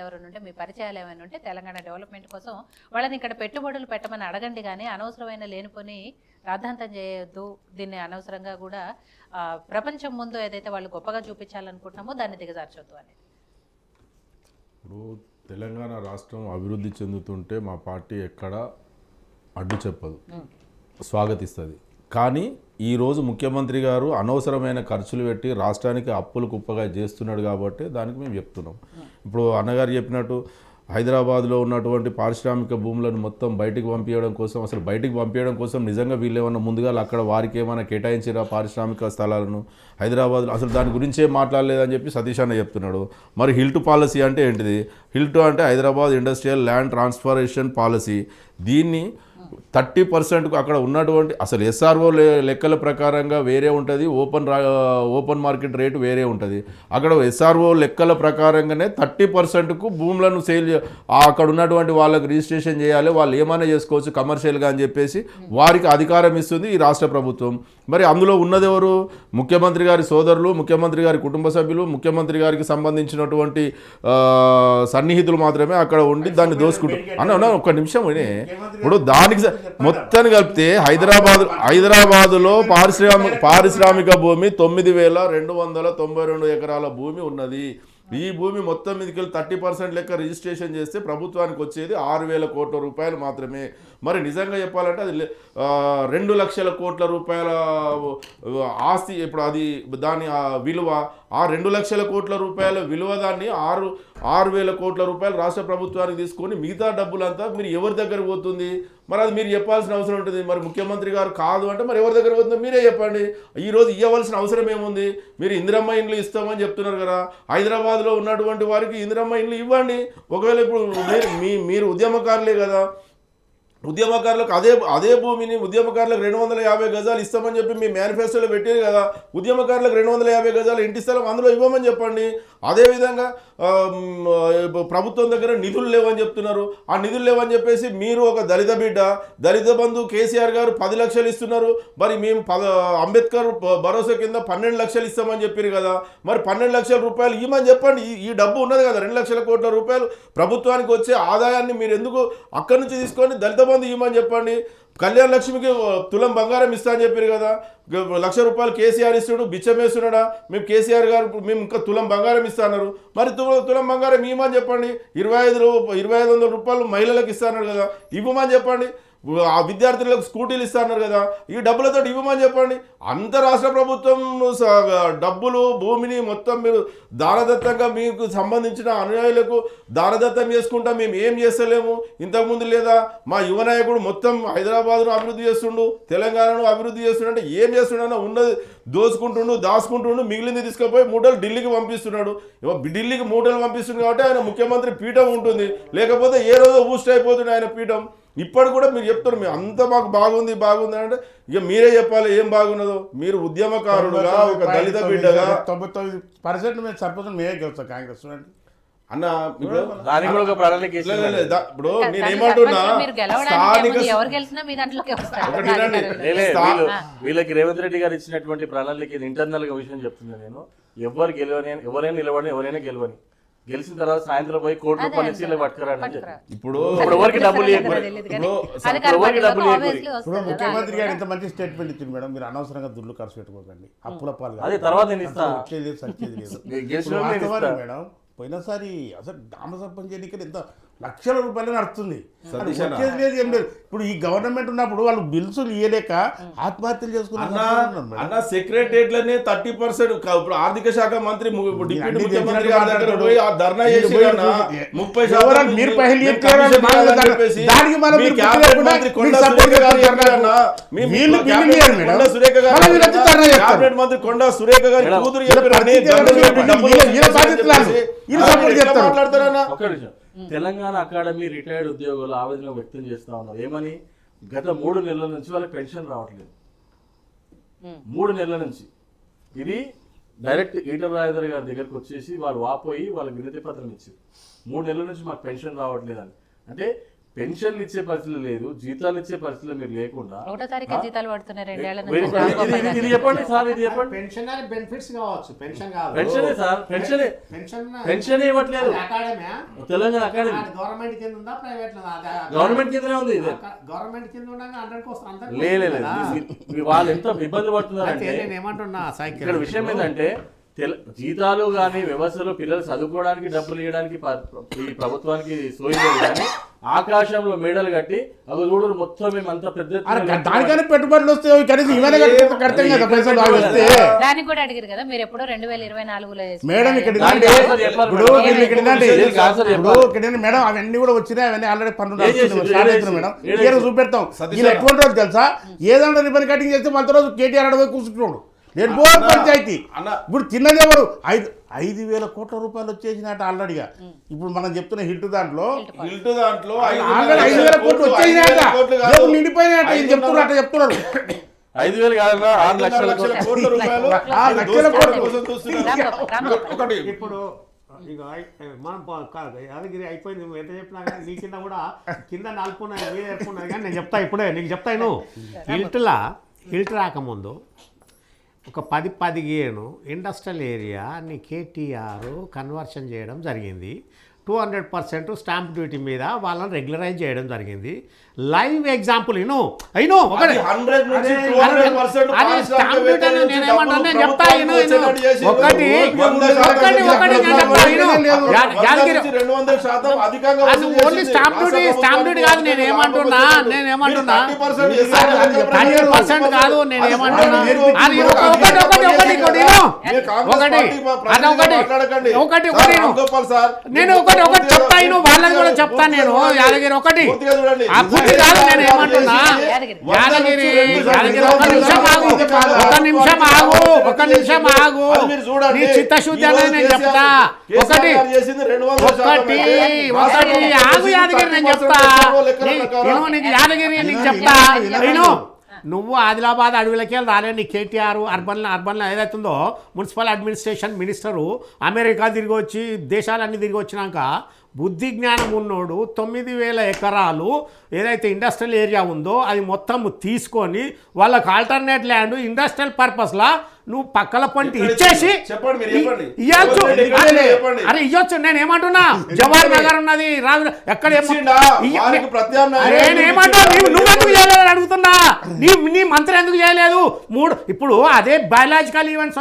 ఎవరైనా ఉంటే మీ పరిచయాలు ఏమైనా ఉంటే తెలంగాణ డెవలప్మెంట్ కోసం వాళ్ళని ఇక్కడ పెట్టుబడులు పెట్టమని అడగండి, కానీ అనవసరమైన లేనిపోని రాద్ధాంతం చేయొద్దు. దీన్ని అనవసరంగా కూడా ప్రపంచం ముందు ఏదైతే వాళ్ళు గొప్పగా చూపించాలనుకుంటున్నామో దాన్ని దిగజార్చొద్దు అని. ఇప్పుడు తెలంగాణ రాష్ట్రం అభివృద్ధి చెందుతుంటే మా పార్టీ ఎక్కడ అడ్డు చెప్పదు, స్వాగతిస్తుంది. కానీ ఈరోజు ముఖ్యమంత్రి గారు అనవసరమైన ఖర్చులు పెట్టి రాష్ట్రానికి అప్పులు కుప్పగా చేస్తున్నాడు కాబట్టి దానికి మేము చెప్తున్నాం. ఇప్పుడు అన్నగారు చెప్పినట్టు హైదరాబాద్లో ఉన్నటువంటి పారిశ్రామిక భూములను మొత్తం బయటికి పంపించడం కోసం, అసలు బయటికి పంపించడం కోసం నిజంగా వీళ్ళు ఏమన్నా ముందుగా అక్కడ వారికి ఏమైనా కేటాయించారా పారిశ్రామిక స్థలాలను హైదరాబాద్లో? అసలు దాని గురించే మాట్లాడలేదని చెప్పి సతీష్ అన్న చెప్తున్నాడు. మరి హిల్ట్ పాలసీ అంటే ఏంటిది? హిల్ట్ అంటే హైదరాబాద్ ఇండస్ట్రియల్ ల్యాండ్ ట్రాన్స్ఫరేషన్ పాలసీ. దీన్ని 30% అక్కడ ఉన్నటువంటి అసలు ఎస్ఆర్ఓ లెక్కల ప్రకారంగా వేరే ఉంటుంది, ఓపెన్ మార్కెట్ రేటు వేరే ఉంటుంది. అక్కడ ఎస్ఆర్ఓ లెక్కల ప్రకారంగానే 30%కు భూములను సేల్ అక్కడ ఉన్నటువంటి వాళ్ళకి రిజిస్ట్రేషన్ చేయాలి, వాళ్ళు ఏమైనా చేసుకోవచ్చు కమర్షియల్గా అని చెప్పేసి వారికి అధికారం ఇస్తుంది ఈ రాష్ట్ర ప్రభుత్వం. మరి అందులో ఉన్నదెవరు? ముఖ్యమంత్రి గారి సోదరులు, ముఖ్యమంత్రి గారి కుటుంబ సభ్యులు, ముఖ్యమంత్రి గారికి సంబంధించినటువంటి సన్నిహితులు మాత్రమే అక్కడ ఉండి దాన్ని దోసుకుంటారు. అన్న ఒక్క నిమిషం, ఇప్పుడు దానికి మొత్తాన్ని కలిపితే హైదరాబాదులో పారిశ్రామిక భూమి 9,292 ఎకరాల భూమి ఉన్నది. ఈ భూమి మొత్తం మీదకి 30% లెక్క రిజిస్ట్రేషన్ చేస్తే ప్రభుత్వానికి వచ్చేది 6,000 కోట్ల రూపాయలు మాత్రమే. మరి నిజంగా చెప్పాలంటే అది 2 లక్షల కోట్ల రూపాయల ఆస్తి. ఇప్పుడు అది దాని విలువ, ఆ 2 లక్షల కోట్ల రూపాయల విలువ దాన్ని 6,000 కోట్ల రూపాయలు రాష్ట్ర ప్రభుత్వానికి తీసుకొని మిగతా డబ్బులంతా మీరు ఎవరి దగ్గర పోతుంది? మరి అది మీరు చెప్పాల్సిన అవసరం ఉంటుంది. మరి ముఖ్యమంత్రి గారు కాదు అంటే మరి ఎవరి దగ్గర పోతుందో మీరే చెప్పండి. ఈరోజు ఇవ్వవలసిన అవసరం ఏముంది? మీరు ఇందిరమ్మ ఇండ్లు ఇస్తామని చెప్తున్నారు కదా, హైదరాబాద్లో ఉన్నటువంటి వారికి ఇందిరమ్మ ఇండ్లు ఇవ్వండి. ఒకవేళ ఇప్పుడు మీరు ఉద్యమకారులే కదా, ఉద్యమకారులకు అదే భూమిని ఉద్యమకారులకు 250 గజాలు ఇస్తామని చెప్పి మీ మేనిఫెస్టోలో పెట్టారు కదా, ఉద్యమకారులకు 250 గజాలు ఇంటి స్థలం అందులో ఇవ్వమని చెప్పండి. అదేవిధంగా ప్రభుత్వం దగ్గర నిధులు లేవని చెప్తున్నారు. ఆ నిధులు లేవని చెప్పేసి మీరు ఒక దళిత బిడ్డ, దళిత బంధు కేసీఆర్ గారు 10 లక్షలు ఇస్తున్నారు. మరి మేము అంబేద్కర్ భరోసా కింద 12 లక్షలు ఇస్తామని చెప్పారు కదా, మరి 12 లక్షల రూపాయలు ఇవ్వమని చెప్పండి. ఈ డబ్బు ఉన్నది కదా, 2 లక్షల కోట్ల రూపాయలు ప్రభుత్వానికి వచ్చే ఆదాయాన్ని మీరు ఎందుకు అక్కడి నుంచి తీసుకొని దళిత బంధు ఇవ్వమని చెప్పండి. కళ్యాణ లక్ష్మికి తులం బంగారం ఇస్తా అని చెప్పారు కదా, 1,00,000 రూపాయలు కేసీఆర్ ఇస్తాడు, బిచ్చం వేస్తున్నాడా? మేము కేసీఆర్ గారు మేము ఇంకా తులం బంగారం ఇస్తా అన్నారు. మరి తులం బంగారం ఇవ్వమని చెప్పండి. 2,500 రూపాయలు మహిళలకు ఇస్తా అన్నారు కదా, ఇవ్వమని చెప్పండి. ఆ విద్యార్థులకు స్కూటీలు ఇస్తా అన్నారు కదా, ఈ డబ్బులతో ఇవ్వమని చెప్పండి. అంత రాష్ట్ర ప్రభుత్వం డబ్బులు భూమిని మొత్తం మీరు దానదత్తంగా మీకు సంబంధించిన అనుయాయులకు దానదత్తం చేసుకుంటా మేము ఏం చేస్తలేము. ఇంతకుముందు లేదా మా యువ నాయకుడు మొత్తం హైదరాబాద్ను అభివృద్ధి చేస్తుండు, తెలంగాణను అభివృద్ధి చేస్తుండు అంటే ఏం చేస్తున్నాడో ఉన్నది దోచుకుంటుండు, దాచుకుంటుండు, మిగిలింది తీసుకుపోయి మూటలు ఢిల్లీకి పంపిస్తున్నాడు. ఢిల్లీకి మూటలు పంపిస్తుంది కాబట్టి ఆయన ముఖ్యమంత్రి పీఠం ఉంటుంది, లేకపోతే ఏ రోజు ఊస్ట్ అయిపోతుంది ఆయన పీఠం. ఇప్పటి కూడా మీరు చెప్తారు మీరు అంత మాకు బాగుంది అంటే ఇక మీరే చెప్పాలి ఏం బాగున్నదో. మీరు ఉద్యమకారుడుగా ఒక దళిత బిడ్డగా 99% మేము సర్పంచ్ మేమే గెలుస్తాం కాంగ్రెస్ అన్న. ఇప్పుడు నేనేమంటున్నా, వీళ్ళకి రేవంత్ రెడ్డి గారు ఇచ్చినటువంటి ప్రణాళిక ఇంటర్నల్ గా విషయం చెప్తున్నా నేను. ఎవరు గెలవని, ఎవరైనా నిలబడి, ఎవరైనా గెలవని, గెలిచిన తర్వాత సాయంత్రం పోయి కోటి రూపాయలు ఇచ్చి పట్టుకురాని. ఇప్పుడు ఎవరికి డబ్బులు ముఖ్యమంత్రి గారు ఇంత మంచి స్టేట్మెంట్ ఇచ్చింది మేడం, మీరు అనవసరంగా దుడ్లు ఖర్చు పెట్టుకోకండి, అప్పుల పాలు అదే తర్వాత మేడం. పోయినసారి అసలు గ్రామ సర్పంచ్ ఎన్నికలు ఎంత లక్షల రూపాయలు నడుస్తుంది, లేదు ఏం లేదు. ఇప్పుడు ఈ గవర్నమెంట్ ఉన్నప్పుడు వాళ్ళు బిల్స్ ఇయ్యలేక ఆత్మహత్యలు చేసుకున్నారు. సెక్రటరియట్లనే 30% ఇప్పుడు ఆర్థిక శాఖ మంత్రి డిప్యూటీ ముఖ్యమంత్రి గారి దగ్గర పోయి ఆ ధర్నా చేసి 30% మీరు పైలు దానికి మనం క్యాబినెట్ మంత్రి కొండా సురేఖ గారి కూతురు మాట్లాడతారన్నా. తెలంగాణ అకాడమీ రిటైర్డ్ ఉద్యోగులు ఆవేదన వ్యక్తం చేస్తా ఉన్నారు. ఏమని? గత 3 నెలల నుంచి వాళ్ళకి పెన్షన్ రావట్లేదు. 3 నెలల నుంచి. ఇది డైరెక్ట్ ఈటల రాజేందర్ గారి దగ్గరకు వచ్చేసి వాళ్ళు వాపోయి వాళ్ళకి వినతి పత్రం ఇచ్చారు. 3 నెలల నుంచి మాకు పెన్షన్ రావట్లేదని. అంటే పెన్షన్లు ఇచ్చే పరిస్థితి లేదు, జీతాలు ఇచ్చే పరిస్థితి మీరు లేకుండా 1వ తారీఖు జీతాలు పడుతున్నాయి 2 ఏళ్ల ఇది- నుంచి. ఇది చెప్పండి సార్, ఇది చెప్పండి. పెన్షన్ బెనిఫిట్స్ కావచ్చు, పెన్షన్ కాదు. పెన్షనే సార్, పెన్షనే పెన్షన్ ఇవ్వట్లేదు. అకాడమీ తెలంగాణ అకాడమీ గవర్నమెంట్ కింద ఉందా, ప్రైవేట్ గవర్నమెంట్ కిందనే ఉంది ఇది. గవర్నమెంట్ కింద ఉండగా 100% లేదు వాళ్ళు ఎంత ఇబ్బంది పడుతున్నారంటే నేను ఏమంటున్నా సైకిల్ ఇక్కడ విషయం ఏంటంటే జీతాలు కానీ వ్యవస్థలో పిల్లలు చదువుకోవడానికి డబ్బులు ఇవ్వడానికి ఈ ప్రభుత్వానికి సోయలేదు కానీ ఆకాశంలో మేడలు కట్టి అవి చూడు మొత్తం మేమంతా పెద్ద ఎత్తున దానికైనా పెట్టుబడులు వస్తే కనీసం ఇవన్నీ కడతాం కదా పైసలు బాగా వస్తే. దానికి కూడా అడిగారు కదా మీరు ఎప్పుడో 2024లో మేడం ఇక్కడ దానికి ఏంటంటే, ఆన్సర్ చెప్పాలి ఇప్పుడు మేడం. వీళ్ళు ఇక్కడ ఏంటంటే, దీనికి ఆన్సర్ ఇప్పుడు చెప్పాలి. ఇక్కడ ఏంటంటే మేడం అవన్నీ కూడా వచ్చినాయి, అవన్నీ ఆల్రెడీ పన్ను ఏం చేసిండ్రు? స్టార్ట్ ఏం అవుతుంది మేడం. చేసిండ్రు? క్లియర్ చూపెడతాం. వీళ్ళు ఎటువంటి రోజు తెలుసా, ఏదంటే రిబన్ కటింగ్ చేస్తే వాళ్ళ రోజు కేటీఆర్ అడవి కూర్చుంటున్నాడు. నేను బోర్ పంచాయతీ ఇప్పుడు తిన్నది ఎవరు 5,000 కోట్ల రూపాయలు వచ్చేసినట్టు ఆల్రెడీగా. ఇప్పుడు మనం చెప్తున్న హిట్ దాంట్లో ఆల్రెడీ 5,000 కోట్లు వచ్చేసినట్ట, దేవుడు నిండిపోయినట్ట. ఇది చెప్తున్నారు, అట్లా చెప్తున్నారు. 5,000 కాదన్నా 6 లక్షల కోట్ల రూపాయలు ఆ లక్షల కోట్లు ఒకటి ఇప్పుడు ఇక మనం యాదగిరి అయిపోయింది, నువ్వు ఎంత చెప్పినా కానీ నీ కింద కూడా కింద నలుపున్నది మీద ఎరుపున్నది కానీ నేను చెప్తా ఇప్పుడే నీకు చెప్తాను. హిల్ట్ రాకముందు ఒక 10-15 ఇండస్ట్రియల్ ఏరియాని కేటీఆర్ కన్వర్షన్ చేయడం జరిగింది. 200% స్టాంప్ డ్యూటీ మీద వాళ్ళని రెగ్యులరైజ్ చేయడం జరిగింది. లైవ్ ఎగ్జాంపుల్ నేను స్టాంప్ డ్యూటీ నేనేమంటాను, నేను చెప్తా ఒకటి ఓన్లీ స్టాంప్ డ్యూటీ కాదు. నేనేమంటున్నా 30% కాదు. నేనేమంటున్నా అది నేను ఒకటి చెప్తాను, వాళ్ళని కూడా చెప్తాను. నేను యాదగిరి ఒకటి పూర్తి కాదు. నేను ఏమంటున్నా యాదగిరి ఒక నిమిషం ఆగు నీ చిత్తశుద్ధి అనేది నేను చెప్తా. ఒకటి ఆగు యాదగిరి, నేను చెప్తా. నీకు యాదగిరి నీకు చెప్తా. నువ్వు ఆదిలాబాద్ అడవులకి రాలే. నీ కేటీఆర్ అర్బన్లో ఏదైతుందో మున్సిపల్ అడ్మినిస్ట్రేషన్ మినిస్టరు అమెరికా తిరిగి వచ్చి దేశాలన్నీ తిరిగి వచ్చినాక బుద్ధి జ్ఞానం ఉన్నోడు 9,000 ఎకరాలు ఏదైతే ఇండస్ట్రియల్ ఏరియా ఉందో అది మొత్తం తీసుకొని వాళ్ళకి ఆల్టర్నేట్ ల్యాండ్ ఇండస్ట్రియల్ పర్పస్లా నువ్వు పక్కల పంటి ఇచ్చేసి ఇవ్వచ్చు. అరే ఇవ్వచ్చు. నేను ఏమంటున్నా జవహర్ నగర్ ఉన్నది ఎక్కడ నేనేమంటా నువ్వెందుకు చేయలేదు అడుగుతున్నా. నీ మంత్రి ఎందుకు చేయలేదు? ఇప్పుడు అదే బయాలజికల్ ఈవెంట్స్